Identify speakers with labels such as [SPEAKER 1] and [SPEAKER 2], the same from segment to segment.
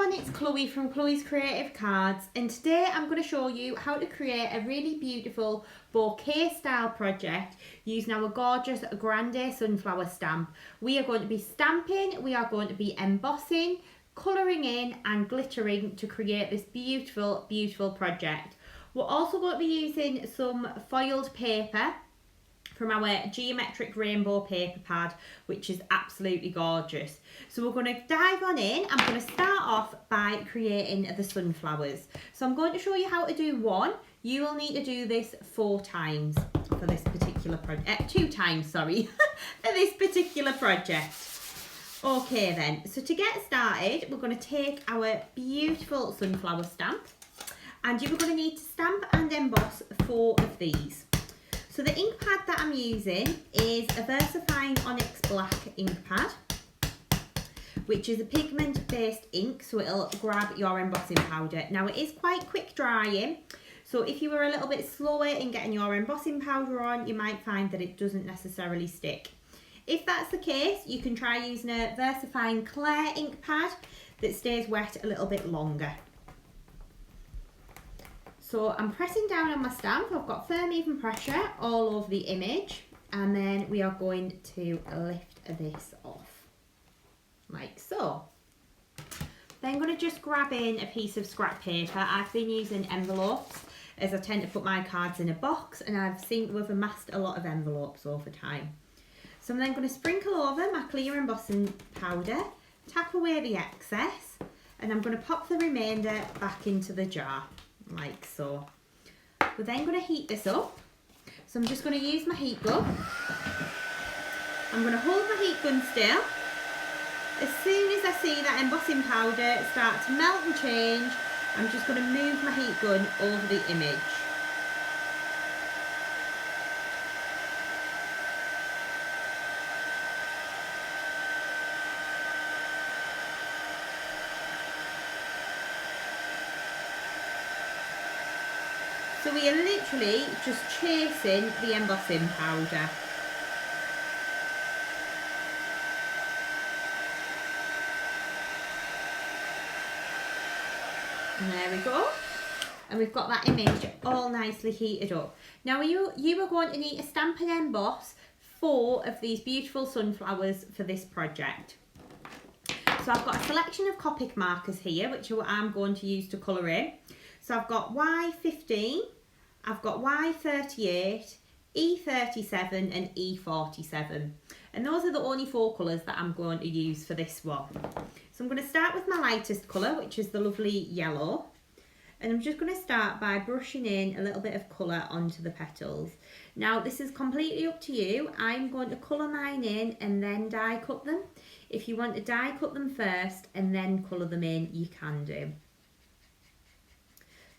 [SPEAKER 1] everyone, it's Chloe from Chloe's Creative Cards, and today I'm going to show you how to create a really beautiful bouquet style project using our gorgeous Grande sunflower stamp. We are going to be stamping, we are going to be embossing, colouring in and glittering to create this beautiful, beautiful project. We're also going to be using some foiled paper from our geometric rainbow paper pad, which is absolutely gorgeous. So we're going to dive on in. I'm going to start off by creating the sunflowers. So I'm going to show you how to do one. You will need to do this 4 times for this particular project. 2 times, sorry, for this particular project. Okay then, so to get started, we're going to take our beautiful sunflower stamp, and you're going to need to stamp and emboss 4 of these. So the ink pad that I'm using is a VersaFine Onyx Black ink pad, which is a pigment-based ink, so it'll grab your embossing powder. Now it is quite quick drying, so if you were a little bit slower in getting your embossing powder on, you might find that it doesn't necessarily stick. If that's the case, you can try using a VersaFine Clear ink pad that stays wet a little bit longer. So I'm pressing down on my stamp. I've got firm even pressure all over the image, and then we are going to lift this off like so. Then I'm going to just grab in a piece of scrap paper. I've been using envelopes as I tend to put my cards in a box, and I've seen to have amassed a lot of envelopes over time. So I'm then going to sprinkle over my clear embossing powder, tap away the excess, and I'm going to pop the remainder back into the jar like so. We're then going to heat this up. So I'm just going to use my heat gun. I'm going to hold my heat gun still. As soon as I see that embossing powder start to melt and change, I'm just going to move my heat gun over the image. So we are literally just chasing the embossing powder. And there we go. And we've got that image all nicely heated up. Now you are going to need to stamp and emboss 4 of these beautiful sunflowers for this project. So I've got a selection of copic markers here, which I'm going to use to colour in. So I've got Y15, I've got Y38, E37 and E47. And those are the only 4 colours that I'm going to use for this one. So I'm going to start with my lightest colour, which is the lovely yellow. And I'm just going to start by brushing in a little bit of colour onto the petals. Now this is completely up to you. I'm going to colour mine in and then die cut them. If you want to die cut them first and then colour them in, you can do.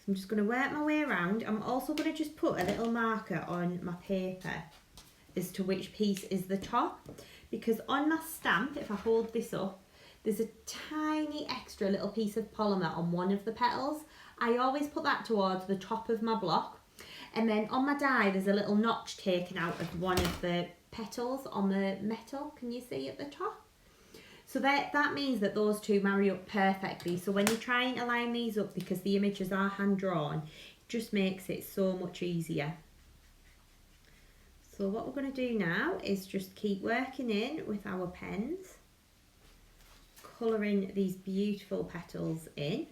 [SPEAKER 1] I'm just going to work my way around. I'm also going to just put a little marker on my paper as to which piece is the top, because on my stamp, if I hold this up, there's a tiny extra little piece of polymer on one of the petals. I always put that towards the top of my block, and then on my die there's a little notch taken out of one of the petals on the metal. Can you see at the top? So that means that those 2 marry up perfectly. So when you try and align these up, because the images are hand drawn, it just makes it so much easier. So what we're going to do now is just keep working in with our pens, colouring these beautiful petals in.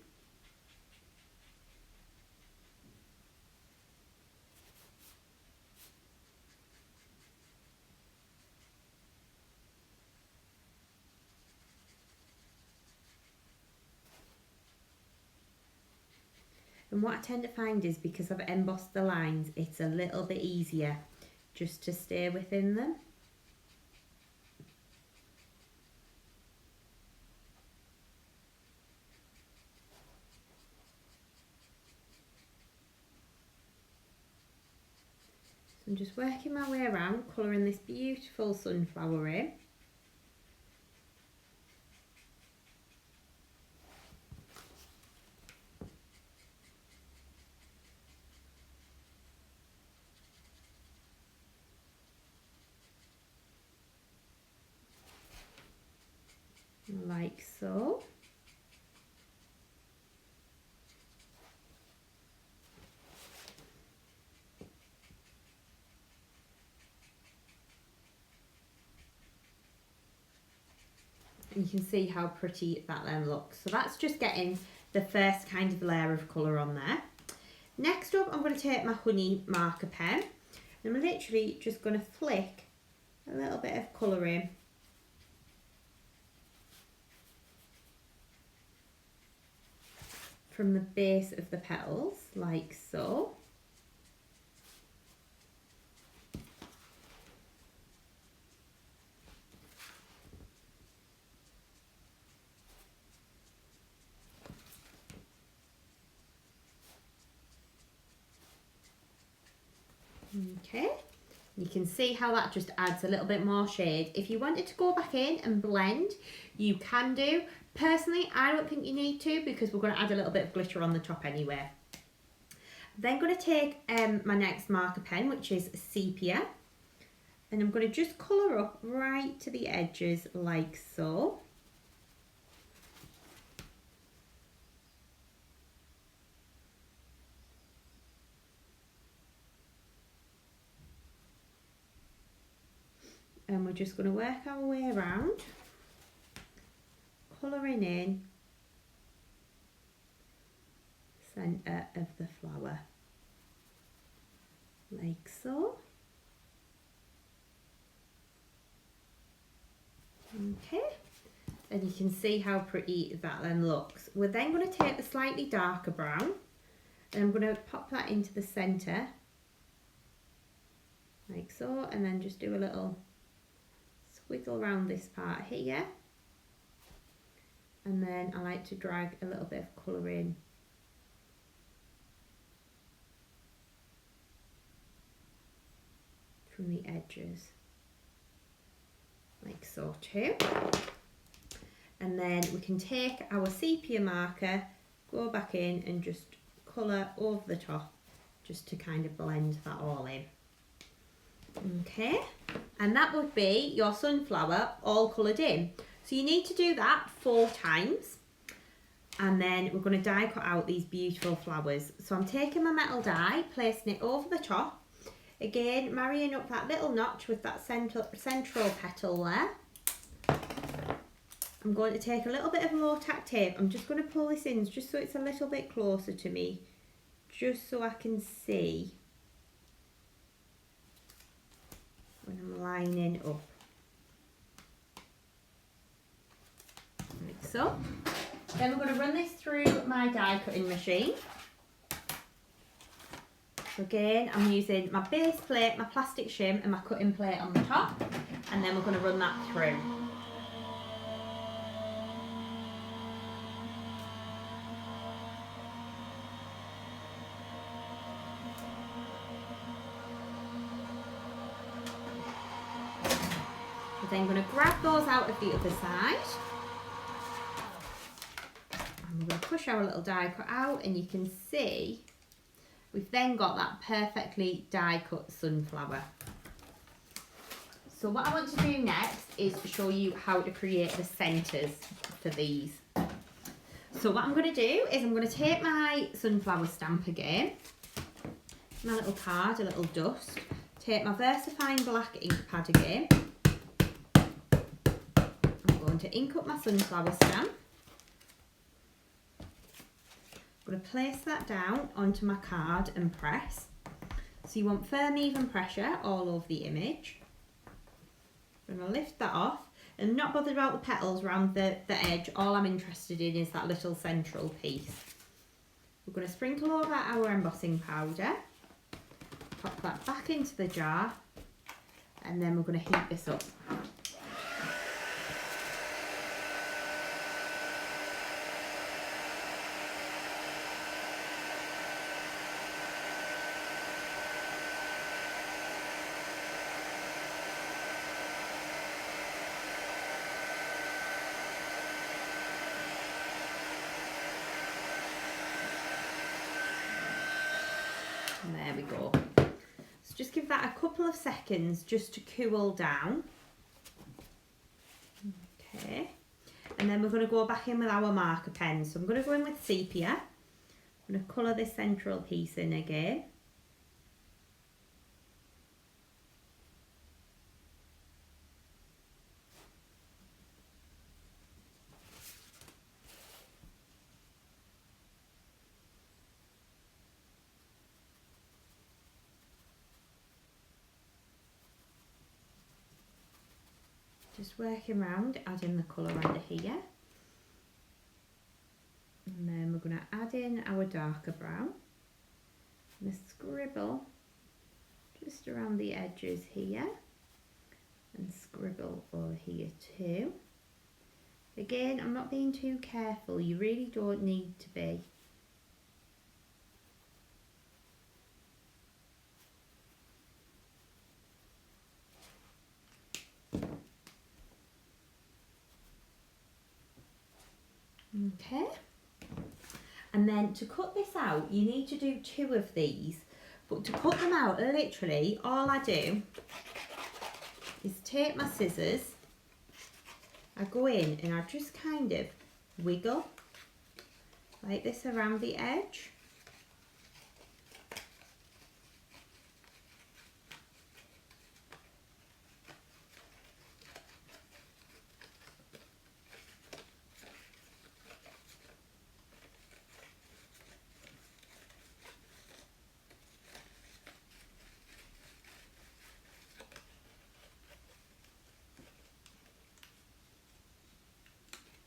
[SPEAKER 1] And what I tend to find is, because I've embossed the lines, it's a little bit easier just to stay within them. So I'm just working my way around, colouring this beautiful sunflower in. Like so. You can see how pretty that then looks. So that's just getting the first kind of layer of colour on there. Next up, I'm going to take my honey marker pen. And I'm literally just going to flick a little bit of colour in. From the base of the petals, like so. Okay, you can see how that just adds a little bit more shade. If you wanted to go back in and blend, you can do. Personally, I don't think you need to because we're going to add a little bit of glitter on the top anyway. Then I'm going to take my next marker pen, which is Sepia, and I'm going to just colour up right to the edges like so. And we're just going to work our way around, colouring in centre of the flower, like so. Okay, and you can see how pretty that then looks. We're then going to take the slightly darker brown and I'm going to pop that into the centre, like so, and then just do a little wiggle around this part here, and then I like to drag a little bit of colour in from the edges, like so too. And then we can take our sepia marker, go back in and just colour over the top just to kind of blend that all in. Okay, and that would be your sunflower all coloured in. So you need to do that 4 times, and then we're going to die cut out these beautiful flowers. So I'm taking my metal die, placing it over the top, again marrying up that little notch with that central petal there. I'm going to take a little bit of low tack tape. I'm just going to pull this in just so it's a little bit closer to me, just so I can see when I'm lining up, like so. Then we're going to run this through my die cutting machine. So again, I'm using my base plate, my plastic shim and my cutting plate on the top, and then we're going to run that through. We're then going to grab those out of the other side. And we're going to push our little die cut out, and you can see we've then got that perfectly die cut sunflower. So what I want to do next is to show you how to create the centres for these. So what I'm going to do is I'm going to take my sunflower stamp again, my little card, a little dust, take my VersaFine black ink pad again. I'm going to ink up my sunflower stamp. I'm going to place that down onto my card and press. So you want firm, even pressure all over the image. I'm going to lift that off and not bothered about the petals around the edge. All I'm interested in is that little central piece. We're going to sprinkle over our embossing powder, pop that back into the jar, and then we're going to heat this up. And there we go. So just give that a couple of seconds just to cool down. Okay. And then we're going to go back in with our marker pen. So I'm going to go in with sepia. I'm going to colour this central piece in again. Just working around, adding the colour under here. And then we're going to add in our darker brown. And a scribble just around the edges here. And scribble over here too. Again, I'm not being too careful, you really don't need to be. Okay, and then to cut this out, you need to do 2 of these, but to cut them out, literally, all I do is take my scissors, I go in and I just kind of wiggle like this around the edge.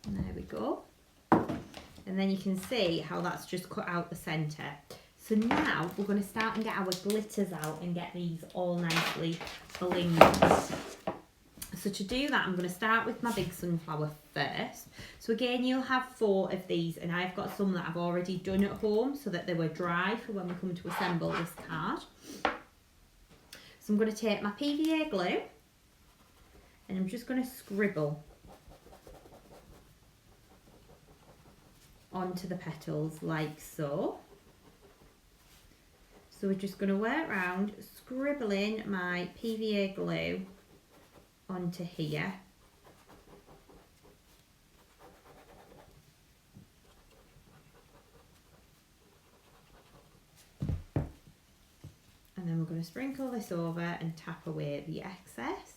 [SPEAKER 1] And there we go. And then you can see how that's just cut out the centre. So now we're going to start and get our glitters out and get these all nicely blinged. So to do that, I'm going to start with my big sunflower first. So again, you'll have 4 of these, and I've got some that I've already done at home so that they were dry for when we come to assemble this card. So I'm going to take my PVA glue and I'm just going to scribble onto the petals like so. So we're just going to work around scribbling my PVA glue onto here. And then we're going to sprinkle this over and tap away the excess.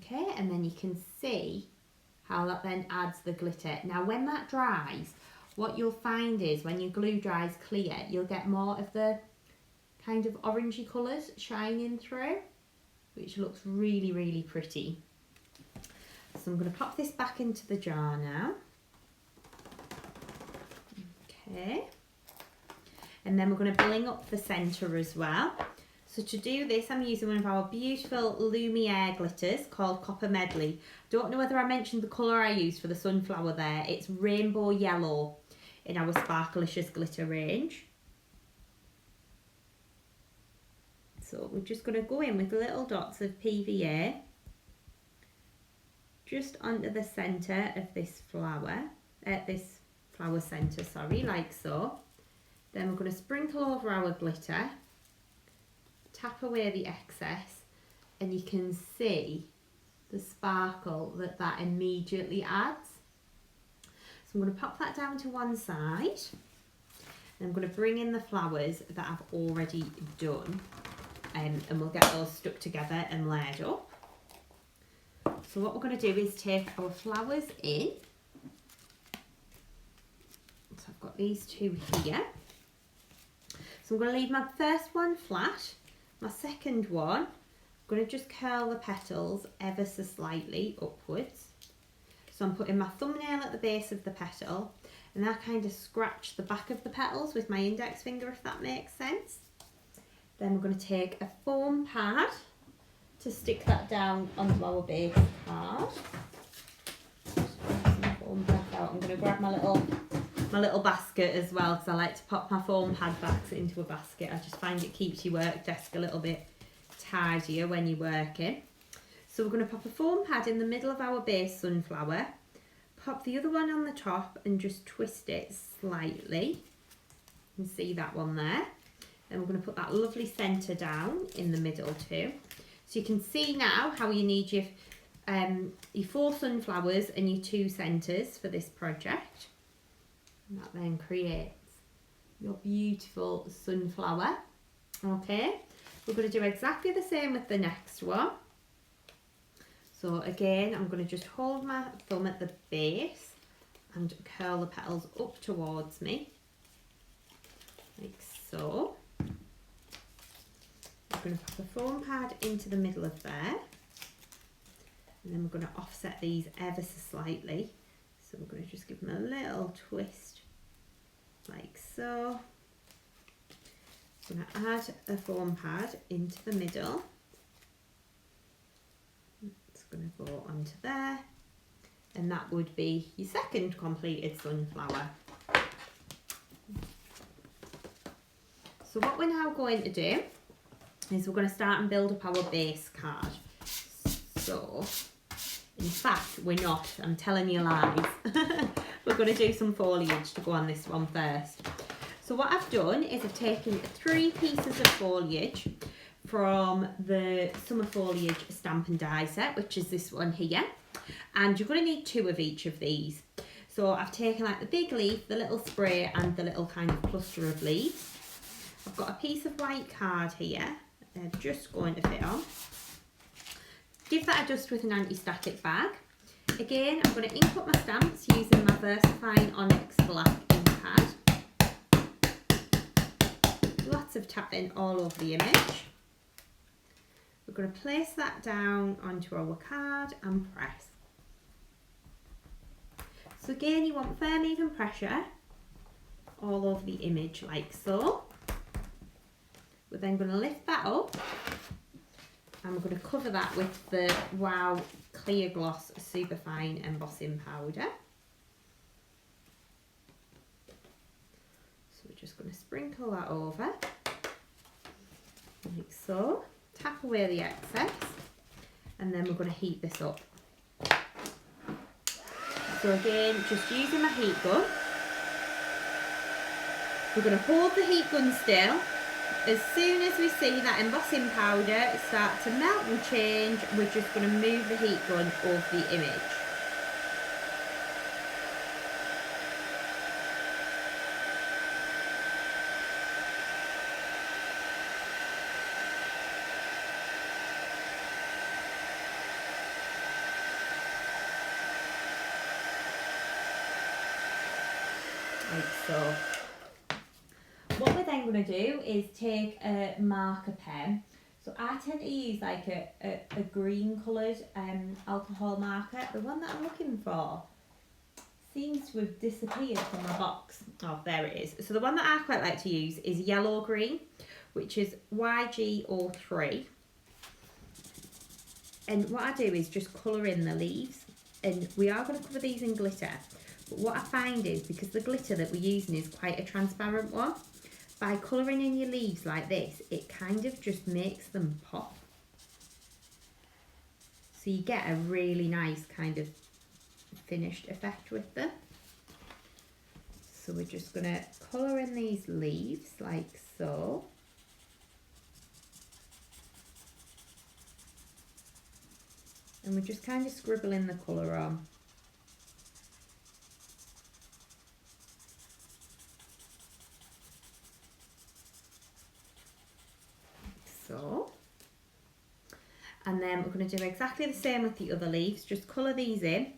[SPEAKER 1] Okay, and then you can see how that then adds the glitter. Now when that dries, what you'll find is when your glue dries clear, you'll get more of the kind of orangey colours shining through, which looks really, really pretty. So I'm going to pop this back into the jar now. Okay, and then we're going to bling up the centre as well. So to do this, I'm using one of our beautiful Lumiere glitters called Copper Medley. Don't know whether I mentioned the colour I used for the sunflower there. It's rainbow yellow in our Sparkelicious Glitter range. So we're just going to go in with little dots of PVA just onto the centre of this flower, centre, sorry, like so. Then we're going to sprinkle over our glitter, tap away the excess, and you can see the sparkle that that immediately adds. So I'm going to pop that down to one side, and I'm going to bring in the flowers that I've already done, and we'll get those stuck together and layered up. So what we're going to do is take our flowers in. So I've got these 2 here. So I'm going to leave my first one flat. My second one, I'm going to just curl the petals ever so slightly upwards. So I'm putting my thumbnail at the base of the petal, and I kind of scratch the back of the petals with my index finger, if that makes sense. Then we're going to take a foam pad to stick that down onto our base card. I'm going to grab my little basket as well, because I like to pop my foam pad backs into a basket. I just find it keeps your work desk a little bit tidier when you're working. So we're going to pop a foam pad in the middle of our base sunflower, pop the other one on the top and just twist it slightly. You can see that one there. Then we're going to put that lovely centre down in the middle too. So you can see now how you need your 4 sunflowers and your 2 centres for this project. And that then creates your beautiful sunflower. Okay, we're going to do exactly the same with the next one. So again, I'm going to just hold my thumb at the base and curl the petals up towards me, like so. And We're going to pop a foam pad into the middle of there. And then we're going to offset these ever so slightly. So we're going to just give them a little twist like so. I'm going to add a foam pad into the middle. It's going to go onto there. And that would be your second completed sunflower. So what we're now going to do is we're going to start and build up our base card. So, in fact, we're not. I'm telling you lies. We're going to do some foliage to go on this one first. So what I've done is I've taken 3 pieces of foliage from the Summer Foliage Stamp and Die set, which is this one here. And you're going to need 2 of each of these. So I've taken like the big leaf, the little spray and the little kind of cluster of leaves. I've got a piece of white card here. They're just going to fit on. Give that a dust with an anti-static bag. Again, I'm going to ink up my stamps using my VersaFine Onyx Black ink pad. Lots of tapping all over the image. We're going to place that down onto our card and press. So again, you want firm even pressure all over the image like so. We're then going to lift that up and we're going to cover that with the Wow Clear Gloss Superfine Embossing Powder. So we're just going to sprinkle that over like so. Tap away the excess and then we're going to heat this up. So again, just using my heat gun, we're going to hold the heat gun still. As soon as we see that embossing powder start to melt and change, we're just going to move the heat gun over the image. Like so. What we're then going to do is take a marker pen. So I tend to use like a green coloured alcohol marker. The one that I'm looking for seems to have disappeared from my box. Oh, there it is. So the one that I quite like to use is yellow green, which is YG03. And what I do is just colour in the leaves. And we are going to cover these in glitter. But what I find is, because the glitter that we're using is quite a transparent one, by colouring in your leaves like this, it kind of just makes them pop. So you get a really nice kind of finished effect with them. So we're just going to colour in these leaves like so. And we're just kind of scribbling the colour on. So, and then we're going to do exactly the same with the other leaves, just colour these in.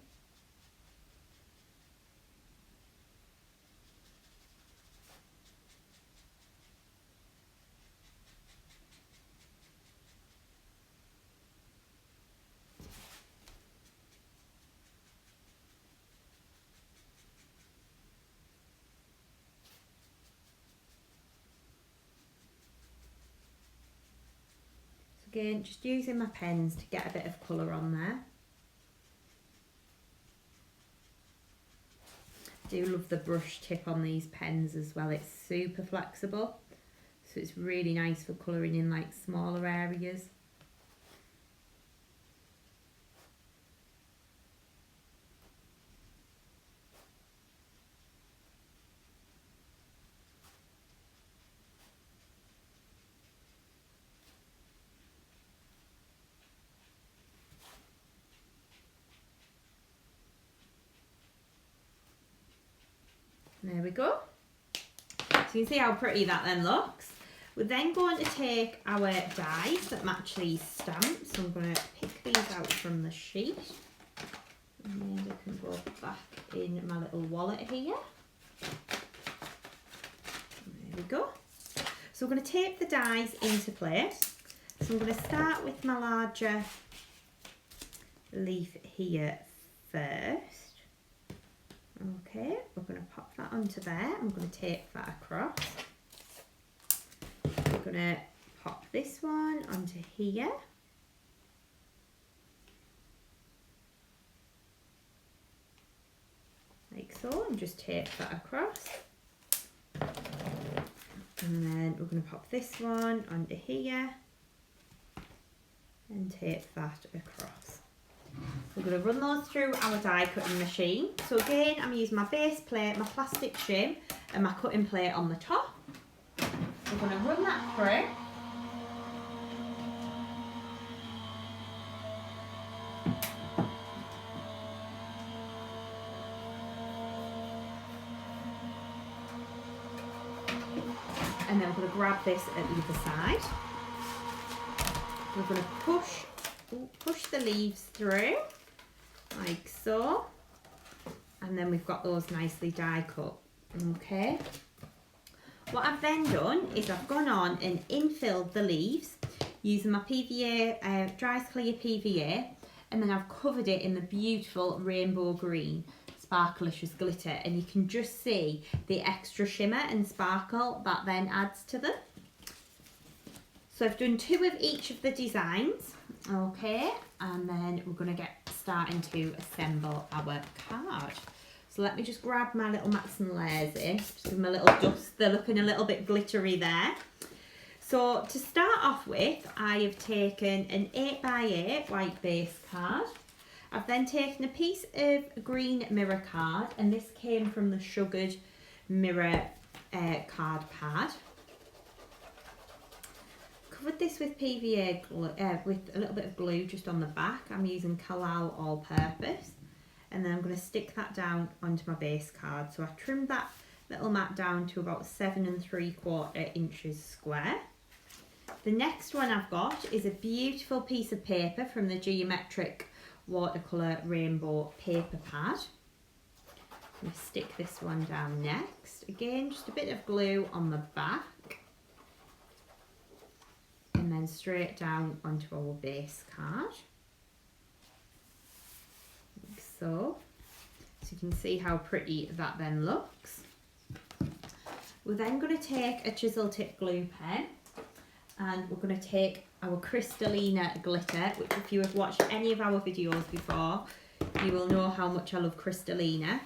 [SPEAKER 1] Again, just using my pens to get a bit of colour on there. I do love the brush tip on these pens as well. It's super flexible, so it's really nice for colouring in like smaller areas. There we go. So you can see how pretty that then looks. We're then going to take our dies that match these stamps. So I'm going to pick these out from the sheet. And then they can go back in my little wallet here. There we go. So we're going to tape the dies into place. So I'm going to start with my larger leaf here first. Okay, we're going to pop that onto there. I'm going to take that across. I'm going to pop this one onto here. Like so, and just tape that across. And then we're going to pop this one onto here and tape that across. We're going to run those through our die cutting machine. So again, I'm using my base plate, my plastic shim and my cutting plate on the top. We're going to run that through. And then we're going to grab this at the other side. We're going to push the leaves through, like so. And then we've got those nicely die cut. Okay. What I've then done is I've gone on and infilled the leaves using my PVA, dry clear PVA, and then I've covered it in the beautiful rainbow green Sparkelicious Glitter, and you can just see the extra shimmer and sparkle that then adds to them. So I've done 2 of each of the designs, okay, and then we're going to get starting to assemble our card. So let me just grab my little mats and layers in, just give them a little dust. They're looking a little bit glittery there. So to start off with, I have taken an 8x8 white base card. I've then taken a piece of green mirror card, and this came from the sugared mirror card pad. Covered this with PVA glue, with a little bit of glue just on the back. I'm using Kalal All Purpose, and then I'm going to stick that down onto my base card. So I trimmed that little mat down to about 7 3/4 inches square. The next one I've got is a beautiful piece of paper from the Geometric Watercolour Rainbow paper pad. I'm going to stick this one down next. Again, just a bit of glue on the back, and then straight down onto our base card, like so. So you can see how pretty that then looks. We're then going to take a chisel tip glue pen, and we're going to take our Crystallina glitter, which if you have watched any of our videos before, you will know how much I love Crystallina.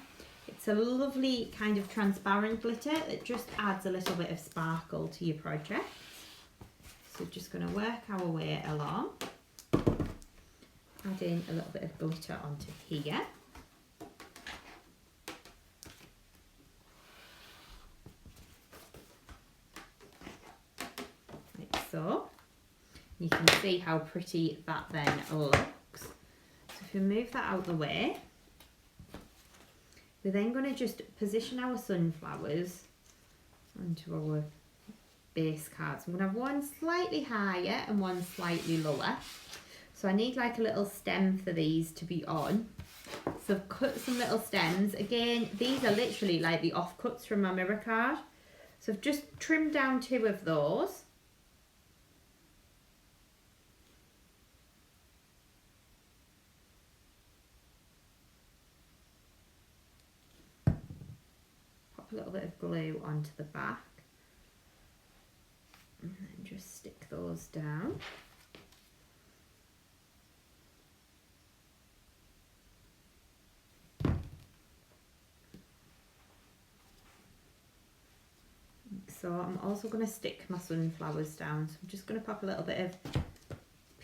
[SPEAKER 1] It's a lovely kind of transparent glitter that just adds a little bit of sparkle to your project. So just going to work our way along, adding a little bit of glitter onto here. Like so. You can see how pretty that then looks. So if we move that out of the way, we're then going to just position our sunflowers onto our base cards. I'm going to have one slightly higher and one slightly lower. So I need like a little stem for these to be on. So I've cut some little stems. Again, these are literally like the offcuts from my mirror card. So I've just trimmed down 2 of those. A little bit of glue onto the back, and then just stick those down. So I'm also going to stick my sunflowers down, so I'm just going to pop a little bit of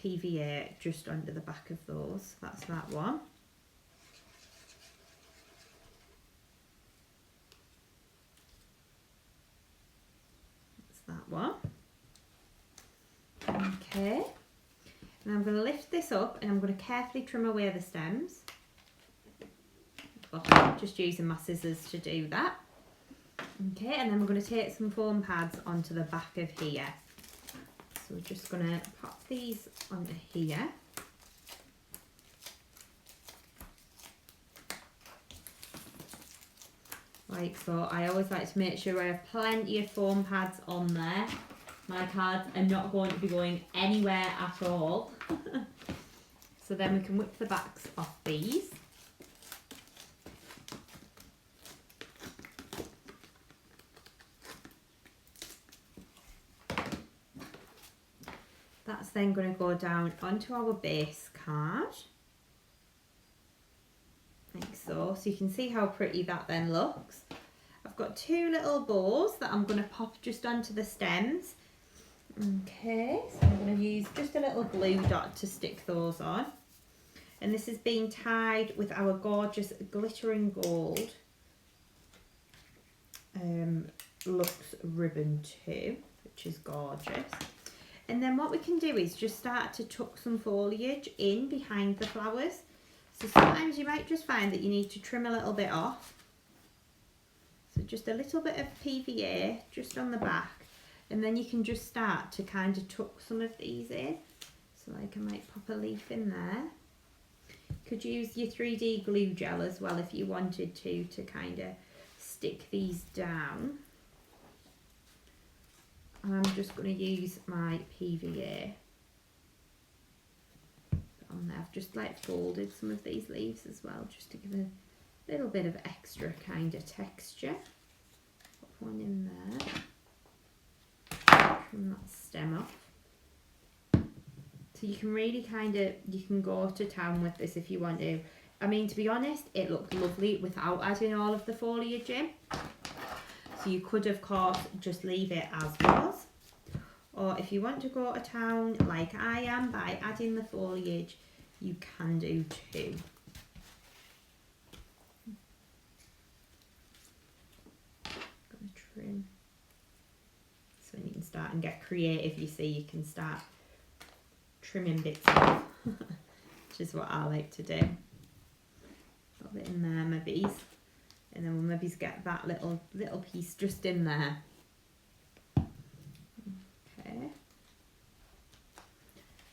[SPEAKER 1] PVA just under the back of those. That's that one. That one. Okay, and I'm going to lift this up, and I'm going to carefully trim away the stems. Well, just using my scissors to do that. Okay, and then we're going to take some foam pads onto the back of here. So we're just going to pop these onto here. Like so. I always like to make sure I have plenty of foam pads on there, my cards are not going to be going anywhere at all. So then we can whip the backs off these. That's then going to go down onto our base card. Like so. So you can see how pretty that then looks. I've got two little bows that I'm going to pop just onto the stems. Okay, so I'm going to use just a little glue dot to stick those on. And this is being tied with our gorgeous glittering gold Luxe ribbon too, which is gorgeous. And then what we can do is just start to tuck some foliage in behind the flowers. So sometimes you might just find that you need to trim a little bit off. So just a little bit of PVA just on the back. And then you can just start to kind of tuck some of these in. So like I might pop a leaf in there. Could use your 3D glue gel as well if you wanted to kind of stick these down. And I'm just going to use my PVA on there. I've just like folded some of these leaves as well, just to give a little bit of extra kind of texture. Put one in there. Trim that stem off. So you can really you can go to town with this if you want to. I mean, to be honest, it looked lovely without adding all of the foliage in. So you could, of course, just leave it as was. Or if you want to go to town like I am by adding the foliage, you can do too. Gonna trim. So when you can start and get creative, you see, you can start trimming bits off, which is what I like to do. A little bit in there, maybe. And then we'll maybe get that little piece just in there. Okay.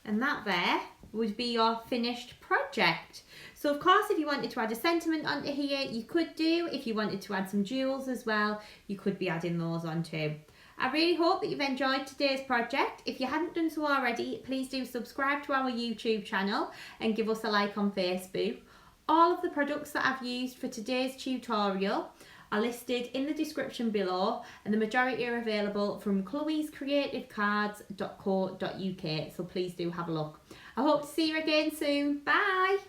[SPEAKER 1] And that there would be your finished project. So of course, if you wanted to add a sentiment onto here, you could do. If you wanted to add some jewels as well, you could be adding those on too. I really hope that you've enjoyed today's project. If you hadn't done so already, please do subscribe to our YouTube channel and give us a like on Facebook. All of the products that I've used for today's tutorial are listed in the description below, and the majority are available from chloescreativecards.co.uk, so please do have a look. I hope to see you again soon. Bye!